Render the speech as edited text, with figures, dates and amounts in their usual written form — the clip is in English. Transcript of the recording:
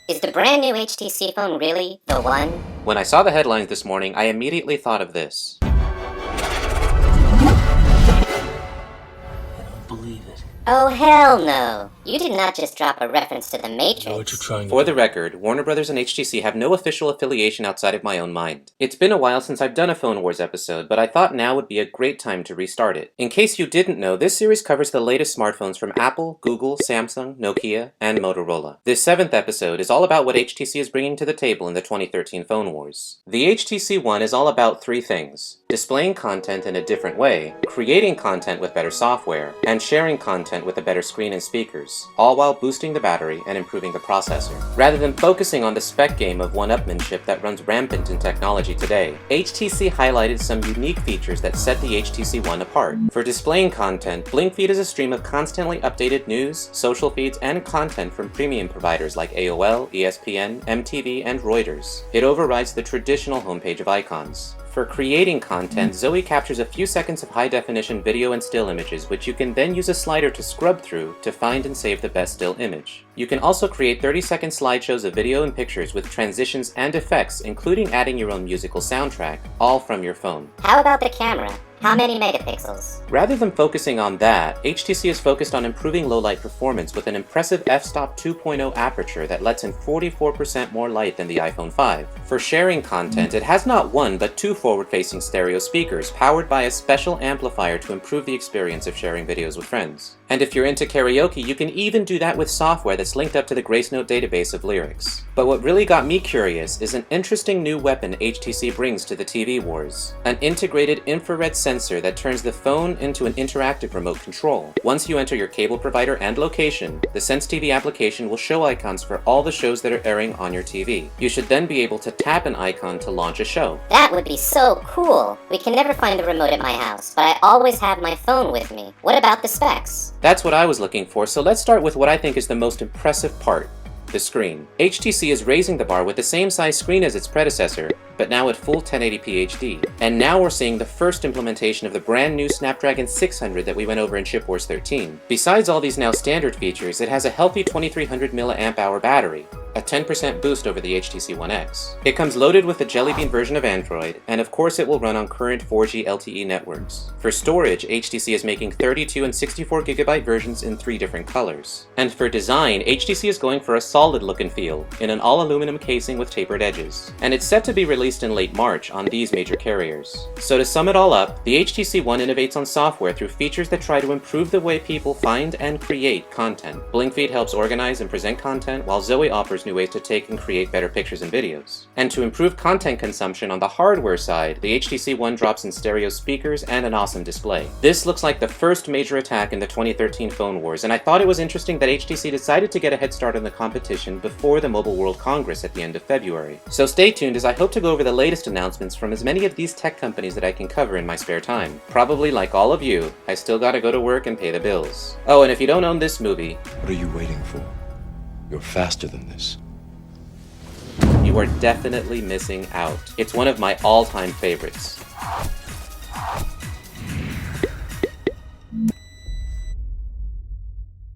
Is the brand new HTC phone really the one? When I saw the headlines this morning, I immediately thought of this. Believe it. Oh hell no! You did not just drop a reference to the Matrix. Know what you're trying to For do. the record, Warner Bros. And HTC have no official affiliation outside of my own mind. It's been a while since I've done a Phone Wars episode, but I thought now would be a great time to restart it. In case you didn't know, this series covers the latest smartphones from Apple, Google, Samsung, Nokia, and Motorola. This 7th episode is all about what HTC is bringing to the table in the 2013 Phone Wars. The HTC One is all about three things: displaying content in a different way, creating content with better software, and sharing content with a better screen and speakers, all while boosting the battery and improving the processor. Rather than focusing on the spec game of one-upmanship that runs rampant in technology today, HTC highlighted some unique features that set the HTC One apart. For displaying content, BlinkFeed is a stream of constantly updated news, social feeds, and content from premium providers like AOL, ESPN, MTV, and Reuters. It overrides the traditional homepage of icons. For creating content, Zoe captures a few seconds of high-definition video and still images, which you can then use a slider to scrub through to find and save the best still image. You can also create 30-second slideshows of video and pictures with transitions and effects, including adding your own musical soundtrack, all from your phone. How about the camera? How many megapixels? Rather than focusing on that, HTC is focused on improving low-light performance with an impressive f-stop 2.0 aperture that lets in 44% more light than the iPhone 5. For sharing content, it has not one but two forward-facing stereo speakers powered by a special amplifier to improve the experience of sharing videos with friends. And if you're into karaoke, you can even do that with software that's linked up to the Grace Note database of lyrics. But what really got me curious is an interesting new weapon HTC brings to the TV wars: an integrated infrared sensor that turns the phone into an interactive remote control. Once you enter your cable provider and location, the Sense TV application will show icons for all the shows that are airing on your TV. You should then be able to tap an icon to launch a show. That would be so cool! We can never find a remote at my house, but I always have my phone with me. What about the specs? That's what I was looking for, so let's start with what I think is the most impressive part: the screen. HTC is raising the bar with the same size screen as its predecessor, but now at full 1080p HD. And now we're seeing the first implementation of the brand new Snapdragon 600 that we went over in Chip Wars 13. Besides all these now standard features, it has a healthy 2300 mAh battery, a 10% boost over the HTC One X. It comes loaded with the Jelly Bean version of Android, and of course it will run on current 4G LTE networks. For storage, HTC is making 32 and 64GB versions in 3 different colors. And for design, HTC is going for a solid look and feel, in an all-aluminum casing with tapered edges. And it's set to be released in late March on these major carriers. So to sum it all up, the HTC One innovates on software through features that try to improve the way people find and create content. BlinkFeed helps organize and present content, while Zoe offers new ways to take and create better pictures and videos. And to improve content consumption on the hardware side, the HTC One drops in stereo speakers and an awesome display. This looks like the first major attack in the 2013 Phone Wars, and I thought it was interesting that HTC decided to get a head start on the competition before the Mobile World Congress at the end of February. So stay tuned as I hope to go over the latest announcements from as many of these tech companies that I can cover in my spare time. Probably like all of you, I still gotta go to work and pay the bills. Oh, and if you don't own this movie, What are you waiting for? You're faster than this. you are definitely missing out. It's one of my all-time favorites.